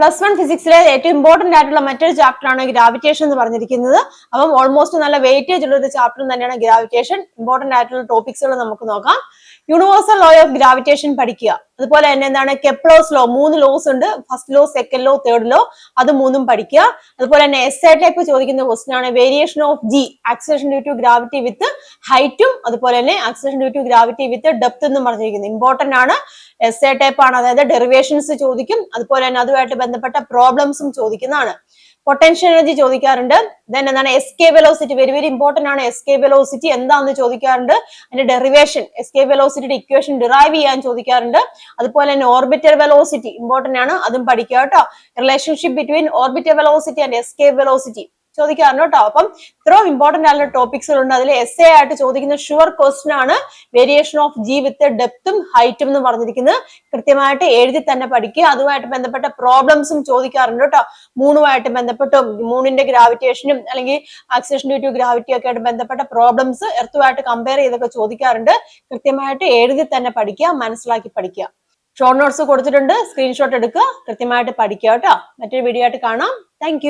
+1 ഫിസിക്സിലെ ഏറ്റവും ഇമ്പോർട്ടന്റ് ആയിട്ടുള്ള മറ്റൊരു ചാപ്റ്റർ ആണ് ഗ്രാവിറ്റേഷൻ എന്ന് പറഞ്ഞിരിക്കുന്നത്. അപ്പം ഓൾമോസ്റ്റ് നല്ല വെയിറ്റേജ് ഉള്ള ഒരു ചാപ്റ്റർ തന്നെയാണ് ഗ്രാവിറ്റേഷൻ. ഇമ്പോർട്ടന്റ് ആയിട്ടുള്ള ടോപ്പിക്സുകൾ നമുക്ക് നോക്കാം. യൂണിവേഴ്സൽ ലോ ഓഫ് ഗ്രാവിറ്റേഷൻ പഠിക്കുക. അതുപോലെ തന്നെ എന്താണ് കെപ്ലേഴ്സ് ലോ, 3 ലോസ് ഉണ്ട്. First law, second law, third law, അത് 3ഉം പഠിക്കുക. അതുപോലെ തന്നെ എസ്സേ ടൈപ്പ് ചോദിക്കുന്ന ക്വസ്റ്റൻ ആണ് variation of g, acceleration due to gravity with ഹൈറ്റും അതുപോലെ തന്നെ acceleration due to gravity with depth എന്നും പറഞ്ഞിരിക്കുന്നത്. ഇമ്പോർട്ടന്റ് ആണ്, എസ്സേ ടൈപ്പ് ആണ്. അതായത് ഡെറിവേഷൻസ് ചോദിക്കും, അതുപോലെ തന്നെ അതുമായിട്ട് ബന്ധപ്പെട്ട പ്രോബ്ലംസും ചോദിക്കുന്നതാണ്. പൊട്ടൻഷ്യൽ എനർജി ചോദിക്കാറുണ്ട്. ദെൻ എന്താണ് എസ്കേ വെലോസിറ്റി, വെരി വെരി ഇമ്പോർട്ടന്റ് ആണ്. എസ്കേ വെലോസിറ്റി എന്താണെന്ന് ചോദിക്കാറുണ്ട്. അതിന്റെ ഡെറിവേഷൻ, എസ്കേ വെലോസിറ്റിയുടെ ഇക്വേഷൻ ഡിറൈവ് ചെയ്യാൻ ചോദിക്കാറുണ്ട്. അതുപോലെ തന്നെ ഓർബിറ്റൽ വെലോസിറ്റി ഇമ്പോർട്ടന്റ് ആണ്, അതും പഠിക്കുക കേട്ടോ. Relationship between orbital velocity and escape velocity ചോദിക്കാറുണ്ട് കേട്ടോ. അപ്പം ഇത്രയും ഇമ്പോർട്ടന്റ് ആയിട്ടുള്ള ടോപ്പിക്സുകൾ ഉണ്ട്. അതിൽ എസ്സേ ആയിട്ട് ചോദിക്കുന്ന ഷുവർ ക്വസ്റ്റൻ ആണ് വേരിയേഷൻ ഓഫ് ജി വിത്ത് ഡെപ്തും ഹൈറ്റും എന്ന് പറഞ്ഞിരിക്കുന്നത്. കൃത്യമായിട്ട് എഴുതി തന്നെ പഠിക്കുക. അതുമായിട്ട് ബന്ധപ്പെട്ട പ്രോബ്ലംസും ചോദിക്കാറുണ്ട് കേട്ടോ. മൂണുമായിട്ട് ബന്ധപ്പെട്ടും മൂണിന്റെ ഗ്രാവിറ്റേഷനും അല്ലെങ്കിൽ ആക്സിലറേഷൻ ഡ്യൂ ടു ഗ്രാവിറ്റി ഒക്കെ ആയിട്ട് ബന്ധപ്പെട്ട പ്രോബ്ലംസ് എർത്തുമായിട്ട് കമ്പയർ ചെയ്തൊക്കെ ചോദിക്കാറുണ്ട്. കൃത്യമായിട്ട് എഴുതി തന്നെ പഠിക്കുക, മനസ്സിലാക്കി പഠിക്കുക. ഷോർട്ട് നോട്ട്സ് കൊടുത്തിട്ടുണ്ട്, സ്ക്രീൻഷോട്ട് എടുക്കുക, കൃത്യമായിട്ട് പഠിക്കുക കേട്ടോ. മറ്റൊരു വീഡിയോ ആയിട്ട് കാണാം. താങ്ക്